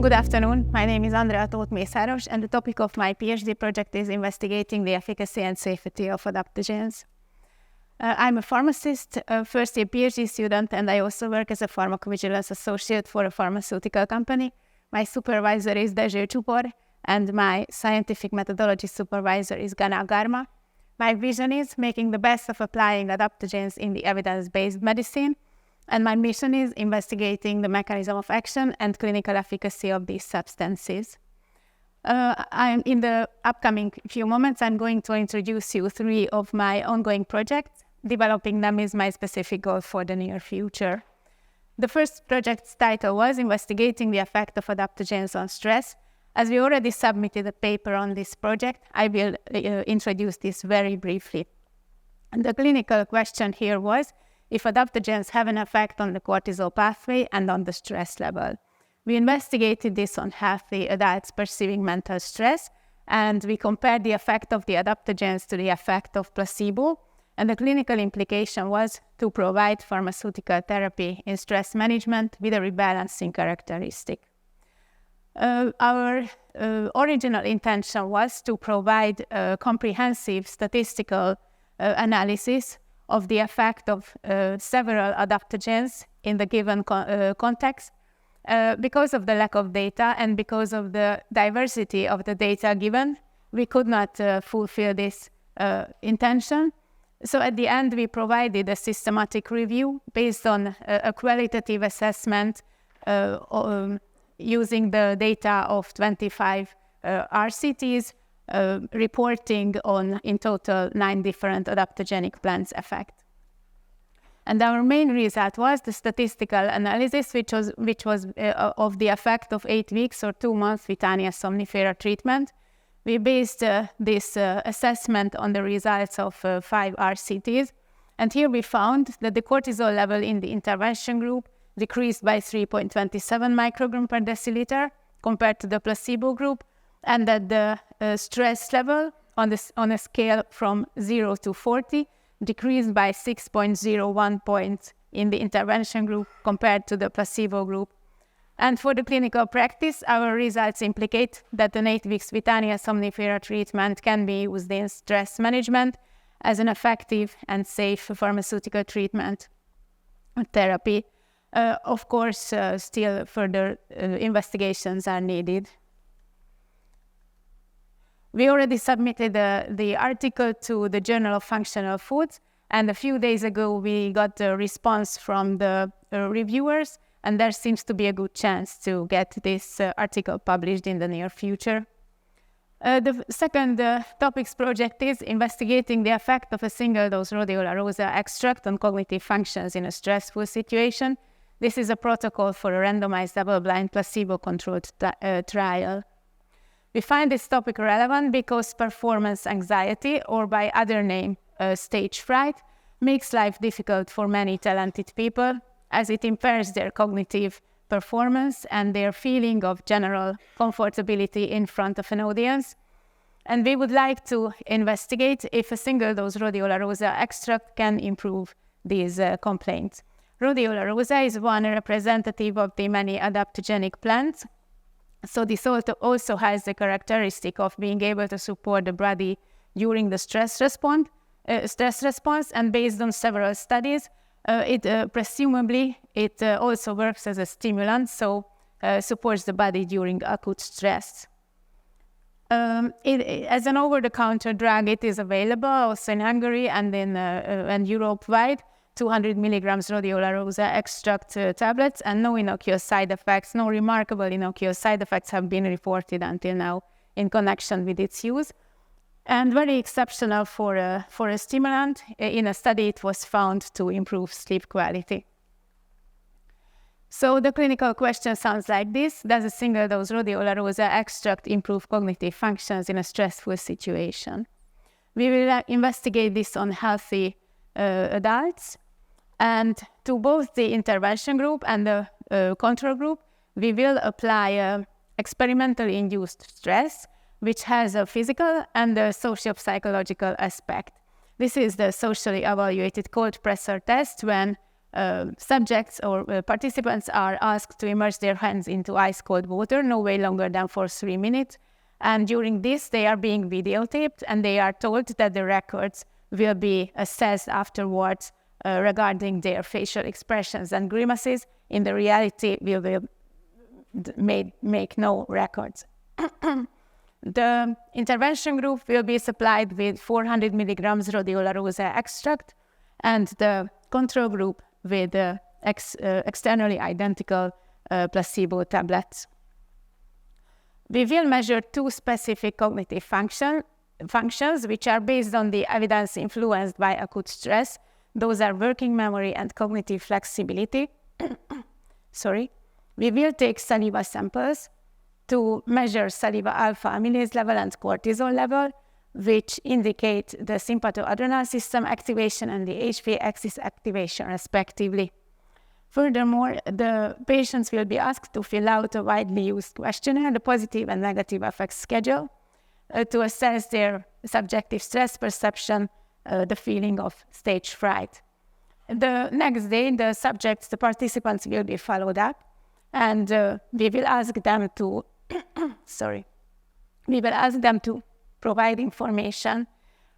Good afternoon. My name is Andrea Tóth-Mészáros, and the topic of my PhD project is investigating the efficacy and safety of adaptogens. I'm a pharmacist, a first-year PhD student, and I also work as a pharmacovigilance associate for a pharmaceutical company. My supervisor is Dezső Csupor, and my scientific methodology supervisor is Gana Garma. My vision is making the best of applying adaptogens in the evidence-based medicine, and my mission is investigating the mechanism of action and clinical efficacy of these substances. In the upcoming few moments, I'm going to introduce you three of my ongoing projects. Developing them is my specific goal for the near future. The first project's title was Investigating the Effect of Adaptogens on Stress. As we already submitted a paper on this project, I will introduce this very briefly. And the clinical question here was if adaptogens have an effect on the cortisol pathway and on the stress level. We investigated this on healthy adults perceiving mental stress, and we compared the effect of the adaptogens to the effect of placebo, and the clinical implication was to provide pharmaceutical therapy in stress management with a rebalancing characteristic. Our original intention was to provide a comprehensive statistical analysis of the effect of several adaptogens in the given context. Because of the lack of data and because of the diversity of the data given, we could not fulfill this intention. So at the end, we provided a systematic review based on a qualitative assessment using the data of 25 RCTs, reporting on, in total, 9 different adaptogenic plants effect. And our main result was the statistical analysis, which was of the effect of 8 weeks or 2 months Vithania somnifera treatment. We based this assessment on the results of 5 RCTs. And here we found that the cortisol level in the intervention group decreased by 3.27 microgram per deciliter compared to the placebo group, and that the stress level on a scale from 0 to 40 decreased by 6.01 points in the intervention group compared to the placebo group. And for the clinical practice, our results implicate that an 8 weeks Vithania somnifera treatment can be used in stress management as an effective and safe pharmaceutical treatment therapy. Of course, still further investigations are needed. We already submitted the article to the Journal of Functional Foods, and a few days ago we got a response from the reviewers, and there seems to be a good chance to get this article published in the near future. The second topics project is investigating the effect of a single-dose rhodiola rosa extract on cognitive functions in a stressful situation. This is a protocol for a randomized double-blind placebo-controlled trial. We find this topic relevant because performance anxiety, or by other name, stage fright, makes life difficult for many talented people as it impairs their cognitive performance and their feeling of general comfortability in front of an audience. And we would like to investigate if a single-dose rhodiola rosa extract can improve these complaints. Rhodiola rosa is one representative of the many adaptogenic plants. So this also has the characteristic of being able to support the body during the stress response, and based on several studies, presumably it also works as a stimulant, so supports the body during acute stress. As an over-the-counter drug, it is available also in Hungary and in Europe-wide. 200 milligrams rhodiola rosa extract tablets, and no innocuous side effects, no remarkable innocuous side effects have been reported until now in connection with its use. And very exceptional for a stimulant. In a study, it was found to improve sleep quality. So the clinical question sounds like this: does a single-dose rhodiola rosa extract improve cognitive functions in a stressful situation? We will investigate this on healthy adults. And to both the intervention group and the control group, we will apply experimentally induced stress, which has a physical and a socio-psychological aspect. This is the socially evaluated cold pressor test when subjects or participants are asked to immerse their hands into ice-cold water, no way longer than for 3 minutes. And during this, they are being videotaped, and they are told that the records will be assessed afterwards regarding their facial expressions and grimaces. In the reality, we will make no records. The intervention group will be supplied with 400 milligrams rhodiola rosea extract, and the control group with externally identical placebo tablets. We will measure 2 specific cognitive functions which are based on the evidence influenced by acute stress. Those are working memory and cognitive flexibility. We will take saliva samples to measure saliva alpha amylase level and cortisol level, which indicate the sympathoadrenal system activation and the HPA axis activation, respectively. Furthermore, the patients will be asked to fill out a widely used questionnaire, the positive and negative affect schedule, to assess their subjective stress perception, the feeling of stage fright. The next day, the participants will be followed up, and we will ask them to provide information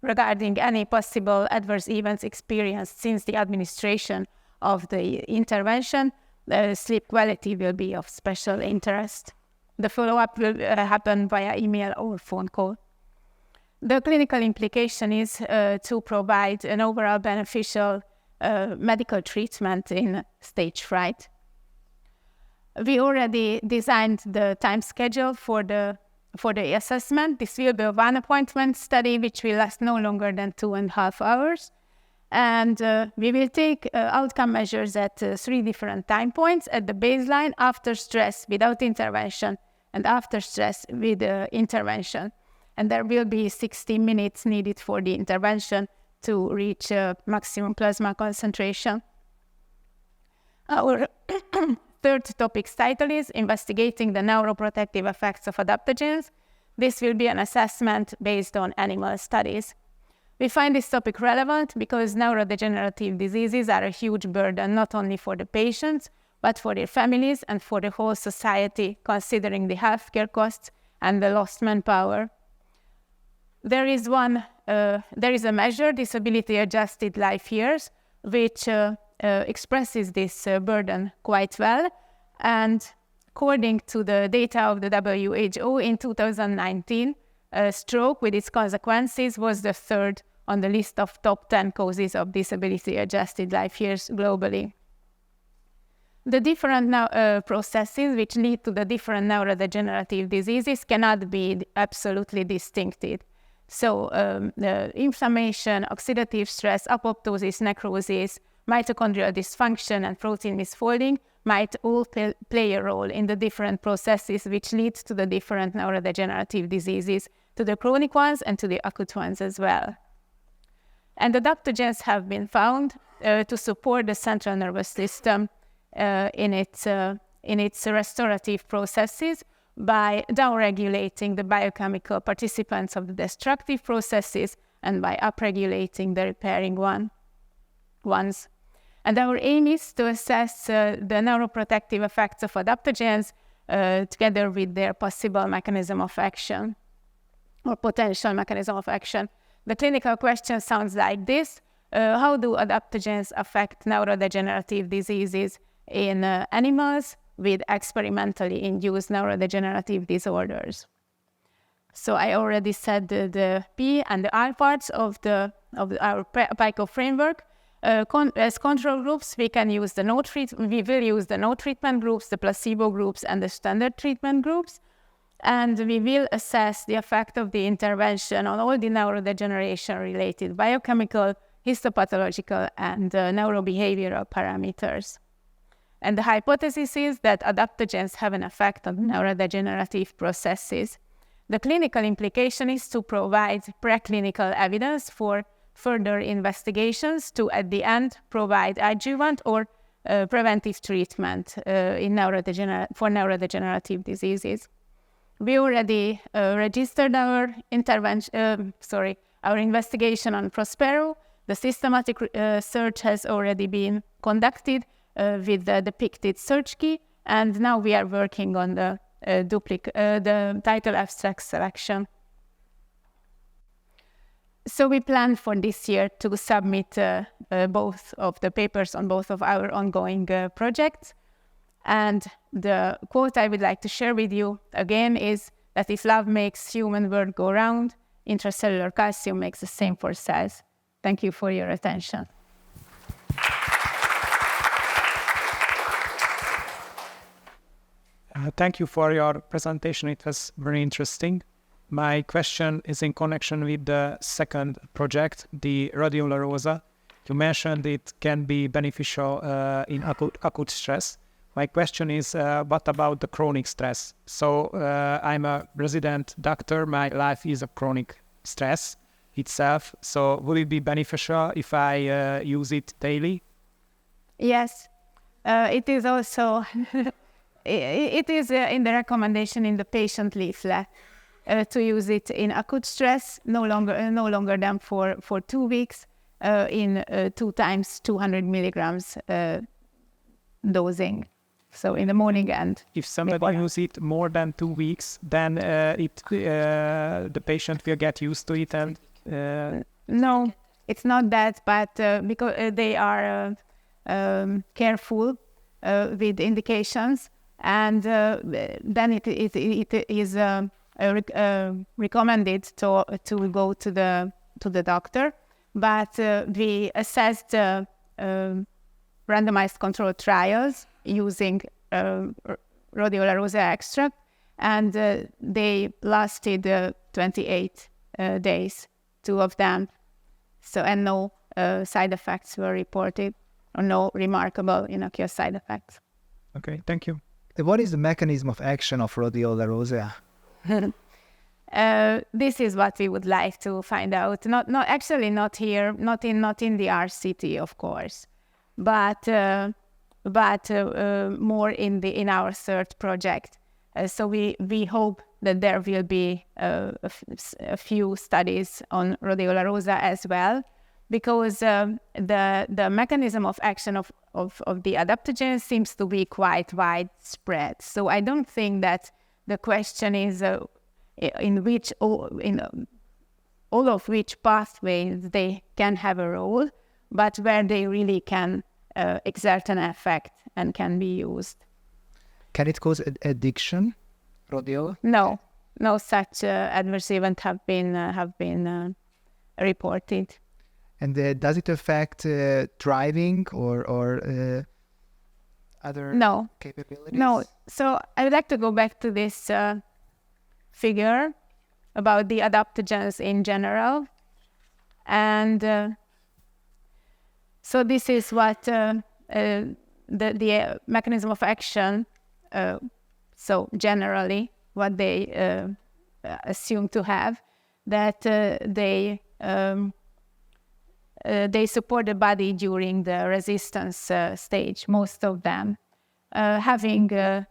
regarding any possible adverse events experienced since the administration of the intervention. The sleep quality will be of special interest. The follow-up will happen via email or phone call. The clinical implication is to provide an overall beneficial medical treatment in stage fright. We already designed the time schedule for the assessment. This will be a 1-appointment study which will last no longer than 2.5 hours. And we will take outcome measures at 3 different time points: at the baseline, after stress without intervention, and after stress with intervention. And there will be 60 minutes needed for the intervention to reach maximum plasma concentration. Our third topic's title is Investigating the Neuroprotective Effects of Adaptogens. This will be an assessment based on animal studies. We find this topic relevant because neurodegenerative diseases are a huge burden not only for the patients, but for their families and for the whole society, considering the healthcare costs and the lost manpower. There is a measure, disability-adjusted life years, which expresses this burden quite well. And according to the data of the WHO in 2019, stroke with its consequences was the 3rd on the list of top 10 causes of disability-adjusted life years globally. The different processes which lead to the different neurodegenerative diseases cannot be absolutely distincted. So the inflammation, oxidative stress, apoptosis, necrosis, mitochondrial dysfunction, and protein misfolding might all play a role in the different processes which lead to the different neurodegenerative diseases, to the chronic ones and to the acute ones as well. And adaptogens have been found to support the central nervous system in its restorative processes by downregulating the biochemical participants of the destructive processes and by upregulating the repairing ones. And our aim is to assess the neuroprotective effects of adaptogens together with their possible mechanism of action or potential mechanism of action. The clinical question sounds like this. How do adaptogens affect neurodegenerative diseases in animals with experimentally induced neurodegenerative disorders? So I already said the P and the R parts of our PICO framework. As control groups, we will use the no treatment groups, the placebo groups, and the standard treatment groups. And we will assess the effect of the intervention on all the neurodegeneration-related biochemical, histopathological, and neurobehavioral parameters. And the hypothesis is that adaptogens have an effect on neurodegenerative processes. The clinical implication is to provide preclinical evidence for further investigations to, at the end, provide adjuvant or preventive treatment for neurodegenerative diseases. We already registered our investigation on Prospero. The systematic search has already been conducted with the depicted search key, and now we are working on the the title abstract selection. So we plan for this year to submit both of the papers on both of our ongoing projects. And the quote I would like to share with you again is that if love makes human world go round, intracellular calcium makes the same for cells. Thank you for your attention. Thank you for your presentation. It was very interesting. My question is in connection with the second project, the radiola rosa. You mentioned it can be beneficial in acute stress. My question is, what about the chronic stress? So I'm a resident doctor. My life is a chronic stress itself. So would it be beneficial if I use it daily? Yes, it is also, it is in the recommendation in the patient leaflet to use it in acute stress, no longer than for 2 weeks, in 2 times 200 milligrams dosing. So in the morning and if somebody uses it more than 2 weeks, then the patient will get used to it and... No, it's not that, but because they are careful with indications, and then it is recommended to go to the doctor. But we assessed randomized controlled trials using rhodiola rosa extract, and they lasted 28 days, 2 of them. So, and no side effects were reported, or no remarkable innocuous side effects. Okay, thank you. What is the mechanism of action of rhodiola rosa? This is what we would like to find out. Not here, not in the RCT, of course, but more in our third project. So we hope that there will be a few studies on rhodiola rosa as well, because the mechanism of action of the adaptogens seems to be quite widespread. So I don't think that the question is in all of which pathways they can have a role, but where they really can exert an effect and can be used. Can it cause addiction, rhodiola? No such adverse events have been reported. And does it affect driving or other capabilities? No. So I would like to go back to this figure about the adaptogens in general. And so this is what the mechanism of action, so generally what they assume to have, that they support the body during the resistance stage, most of them, having a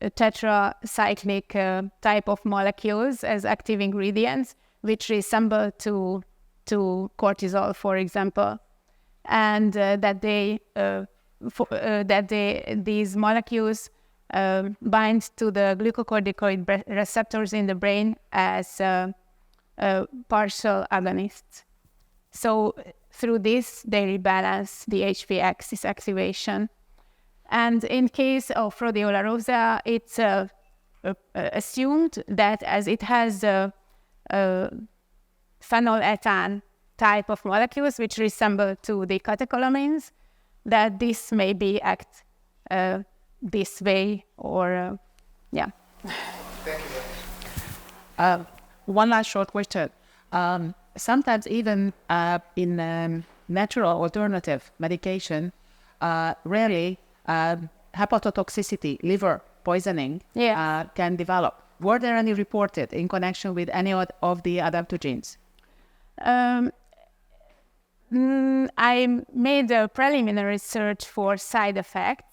tetracyclic type of molecules as active ingredients, which resemble to cortisol, for example, and these molecules bind to the glucocorticoid receptors in the brain as partial agonists. So through this, they rebalance the HV axis activation. And in case of rhodiola rosa, it's assumed that as it has phenylethan type of molecules which resemble to the catecholamines, that this may be act this way, or yeah. Thank you. One last short question. Sometimes even in natural alternative medication, rarely hepatotoxicity, liver poisoning can develop. Were there any reported in connection with any of the adaptogens? I made a preliminary search for side effects.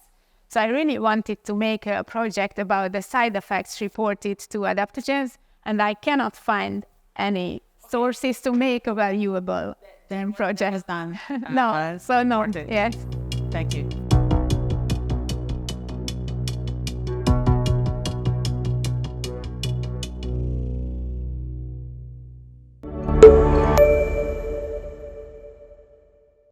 So I really wanted to make a project about the side effects reported to adaptogens, and I cannot find any sources to make a valuable project. Done. No, so no, yes. Thank you.